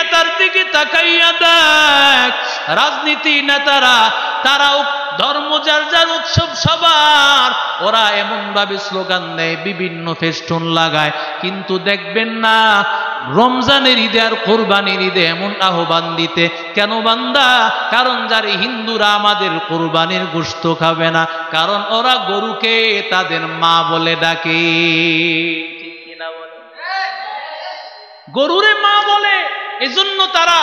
নেতার দিকে তাকাইয়া দেখ, রাজনীতি নেতারা তারাও ধর্ম যার যার উৎসব সবার, ওরা এমন ভাবে স্লোগান দেয়, বিভিন্ন ফেস্টুন লাগায়, কিন্তু দেখবেন না রমজানের ঈদে আর কোরবানির ঈদে এমন আহ্বান দিতে। কেন বান্দা? কারণ যারা হিন্দুরা আমাদের কোরবানির গোশত খাবে না, কারণ ওরা গরুকে তাদের মা বলে ডাকে। ঠিক কিনা বলে? গরুরে মা বলে, এজন্য তারা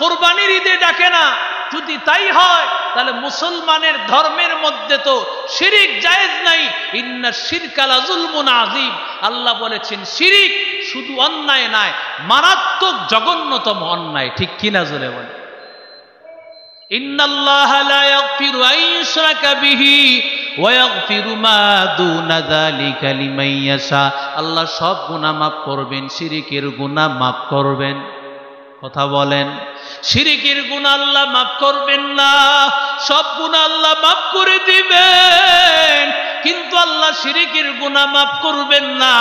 কোরবানির ঈদে ডাকে না। যদি তাই হয় তাহলে মুসলমানের ধর্মের মধ্যে তো শিরিক জায়েজ নাই। ইন্না শিরকা লাযুলমুন আযীম, আল্লাহ বলেছেন শিরিক শুধু অন্যায় নয়, মারাত্মক জঘন্যতম অন্যায়। ঠিক কিনা জোরে বলে? ইন্নাল্লাহা লা ইয়াগফিরু আন ইউশরাকা বিহি ওয়া ইয়াগফিরু মা দুনা যালিকা লিমান ইয়াশা। আল্লাহ সব গুনাহ মাফ করবেন, শিরিকের গুনাহ মাফ করবেন। কথা বলেন, শিরিকের গুনাহ আল্লাহ মাফ করবেন না, সব গুনাহ আল্লাহ মাফ করে দিবেন, কিন্তু আল্লাহ শিরিকের গুনাহ মাফ করবেন না।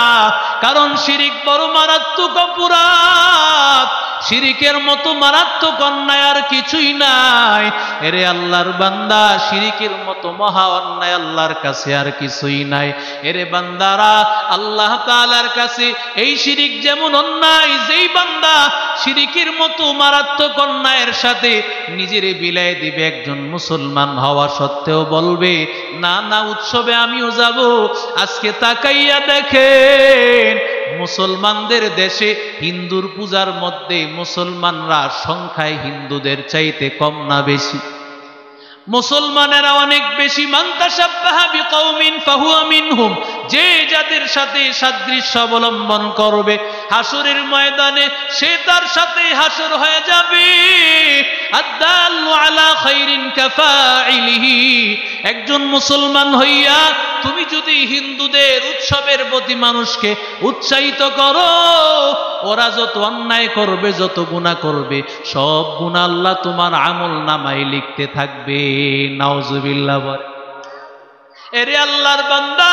কারণ শিরিক বড় মারাত্মক অপরাধ, শিরিকের মতো মারাত্মক অন্যায় আর কিছুই নাই। এরে আল্লাহর বান্দা, শিরিকের মতো মহা অন্যায় আল্লাহর কাছে আর কিছুই নাই। এরে বান্দারা, আল্লাহ তাআলার কাছে এই শিরিক যেমন অন্যায়, যেই বান্দা শিরিকের মতো মারাত্মক অন্যায়ের সাথে নিজেরে বিলাই দিবে, একজন মুসলমান হওয়া সত্ত্বেও বলবে না না উৎসবে আমিও যাব। আজকে তাকাইয়া দেখেন, মুসলমানদের দেশে হিন্দুর পূজার মধ্যে মুসলমানরা সংখ্যায় হিন্দুদের চাইতে কম না বেশি? মুসলমানেরা অনেক বেশি। মান তাশাব্বাহা বিকওমিন ফাহুয়া মিনহুম, যে যাদের সাথে সাদৃশ্য অবলম্বন করবে হাসরের ময়দানে সে তার সাথে হাসর হয়ে যাবে। আদ-দাল্লু আলা খাইরিন কাফাইলিহি, একজন মুসলমান হইয়া তুমি যদি হিন্দুদের উৎসবের প্রতি মানুষকে উৎসাহিত করো, ওরা যত অন্যায় করবে, যত গুনাহ করবে, সব গুনাহ আল্লাহ তোমার আমল নামায় লিখতে থাকবে। নাউজুবিল্লাহ বলে। এরে আল্লাহর বান্দা,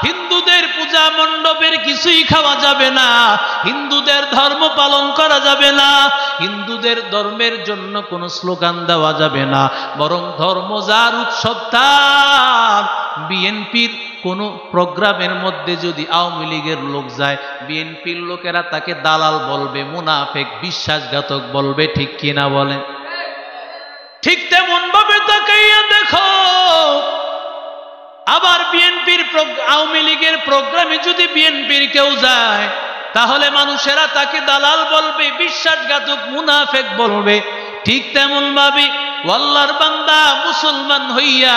হিন্দুদের পূজা মণ্ডপের কিছুই খাওয়া যাবে না, হিন্দুদের ধর্ম পালন করা যাবে না, হিন্দুদের ধর্মের জন্য কোনো স্লোগান দেওয়া যাবে না, বরং ধর্ম যার উৎসব তার। বিএনপির কোনো প্রোগ্রামের মধ্যে যদি আওয়ামী লীগের লোক যায়, বিএনপির লোকেরা তাকে দালাল বলবে, মুনাফিক, বিশ্বাসঘাতক বলবে। ঠিক কিনা বলে? ঠিক তেমন ভাবে তাকাইয়া দেখো, আবার বিএনপির আওয়ামী লীগের প্রোগ্রামে যদি বিএনপির কেউ যায়, তাহলে মানুষেরা তাকে দালাল বলবে, বিশ্বাসঘাতক, মুনাফিক বলবে। ঠিক তেমন ভাবে আল্লাহর বান্দা মুসলমান হইয়া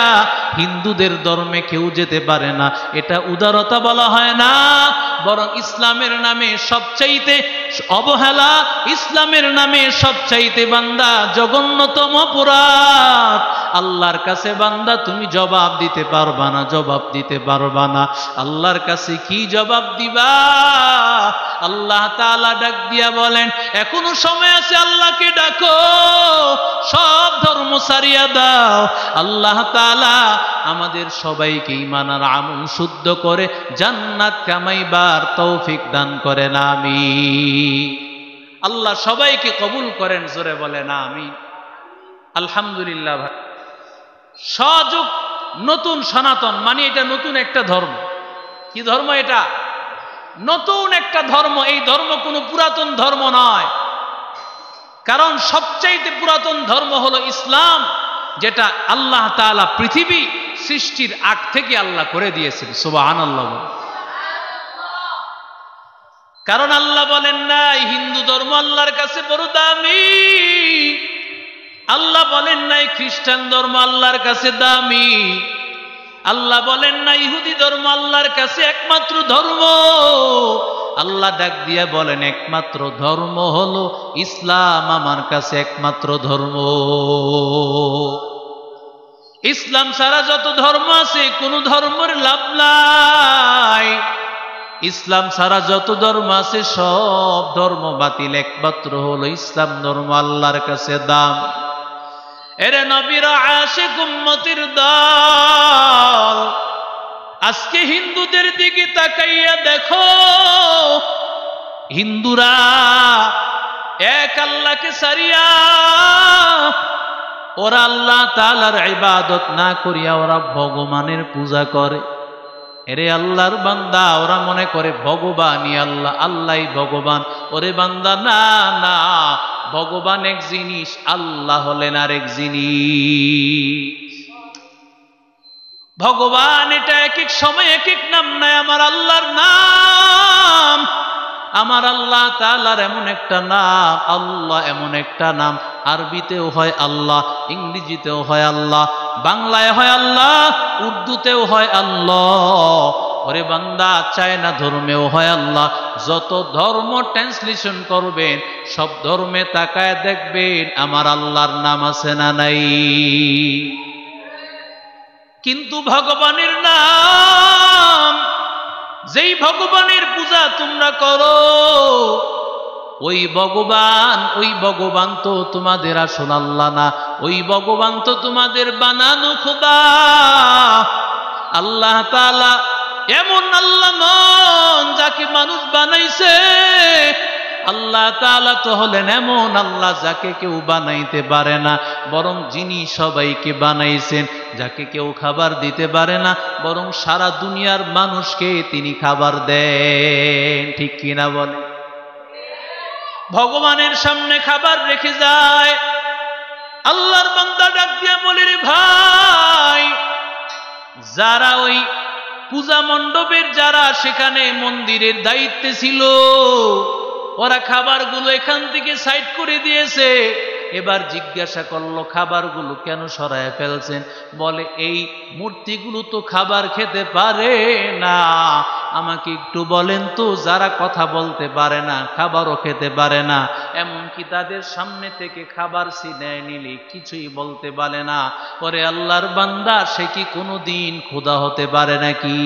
হিন্দুদের ধর্মে কেউ যেতে পারে না। এটা উদারতা বলা হয় না, বরং ইসলামের নামে সবচাইতে অবহেলা, ইসলামের নামে সবচাইতে বান্দা জঘন্যতম অপরাধ। আল্লাহর কাছে বান্দা তুমি জবাব দিতে পারবা না, জবাব দিতে পারবা না। আল্লাহর কাছে কি জবাব দিবা? আল্লাহ তাআলা ডাক দিয়া বলেন, এখনো সময় আছে, আল্লাহকে ডাকো, সব ধর্ম ছাড়িয়া দাও। আল্লাহ তাআলা আমাদের সবাইকে ঈমান আর আমল শুদ্ধ করে জান্নাত কামাইবার তৌফিক দান করেন, আমিন। আল্লাহ সবাইকে কবুল করেন, জোরে বলেন আমিন। আলহামদুলিল্লাহ। সযুগ নতুন সনাতন মানে এটা নতুন একটা ধর্ম। কি ধর্ম এটা? নতুন একটা ধর্ম। এই ধর্ম কোনো পুরাতন ধর্ম নয়, কারণ সবচাইতে পুরাতন ধর্ম হলো ইসলাম, যেটা আল্লাহ তাআলা পৃথিবী সৃষ্টির আগ থেকে আল্লাহ করে দিয়েছেন। সুবহানাল্লাহ। কারণ আল্লাহ বলেন নাই হিন্দু ধর্ম আল্লাহর কাছে বড় দামি, আল্লাহ বলেন নাই খ্রিস্টান ধর্ম আল্লাহর কাছে দামি, আল্লাহ বলেন না ইহুদি ধর্ম আল্লাহর কাছে একমাত্র ধর্ম। আল্লাহ ডাক দিয়া বলেন একমাত্র ধর্ম হলো ইসলাম, আমার কাছে একমাত্র ধর্ম। ইসলাম ছাড়া যত ধর্ম আছে কোন ধর্মের লাভ নাই। ইসলাম ছাড়া যত ধর্ম আছে সব ধর্ম বাতিল, একমাত্র হলো ইসলাম ধর্ম আল্লাহর কাছে দাম। এরে নবীরা আশিক উম্মতির দল, আজকে হিন্দুদের দিকে তাকাইয়া দেখো, হিন্দুরা এক আল্লাহকে সারিয়া ওরা আল্লাহ তাআলার ইবাদত না করিয়া ওরা ভগবানের পূজা করে। এরে আল্লাহর বান্দা, ওরা মনে করে ভগবানই আল্লাহ, আল্লাহই ভগবান। ওরে বান্দা, না না, ভগবান এক জিনিস, আল্লাহ হলেন আর এক জিনিস। ভগবান এটা এক এক সময় এক এক নাম নাই। আমার আল্লাহর নাম, আমার আল্লাহ তাআলার এমন একটা নাম, আল্লাহ এমন একটা নাম, আরবিতেও হয় আল্লাহ, ইংরেজিতেও হয় আল্লাহ, বাংলায় হয় আল্লাহ, উর্দুতেও হয় আল্লাহ। ওরে বান্দা, চায়না ধর্মেও হয় আল্লাহ। যত ধর্ম ট্রান্সলেশন করবেন, সব ধর্মে তাকায় দেখবেন আমার আল্লাহর নাম আছে না নাই। কিন্তু ভগবানের নাম, যেই ভগবানের পূজা তোমরা করো, ওই ভগবান তো তোমাদের আসল আল্লাহ না, ওই ভগবান তো তোমাদের বানানো খোদা। আল্লাহ তাআলা এমন আল্লাহ নন যাকে মানুষ বানাইছে। আল্লাহ তাআলা তো হলেন এমন আল্লাহ যাকে কেউ বানাইতে পারে না, বরং যিনি সবাইকে বানাইছেন, যাকে কেউ খাবার দিতে পারে না, বরং সারা দুনিয়ার মানুষকে তিনি খাবার দেন। ঠিক কিনা বলে? ভগবানের সামনে খাবার রেখে যায়, আল্লাহর বান্দা ডাক দিয়া বলে, রে ভাই, যারা ওই পূজা মণ্ডপের, যারা সেখানে মন্দিরের দায়িত্বে ছিল, ওরা খাবারগুলো এখান থেকে সাইড করে দিয়েছে। এবার জিজ্ঞাসা করলো, খাবারগুলো কেন সরায় ফেলছেন? বলে, এই মূর্তিগুলো তো খাবার খেতে পারে না। আমাকে একটু বলেন তো, যারা কথা বলতে পারে না, খাবারও খেতে পারে না, এমনকি তাদের সামনে থেকে খাবার ছিনায় নিলে কিছুই বলতে পারে না, ওরে আল্লাহর বান্দা, সে কি কোনোদিন খোদা হতে পারে নাকি?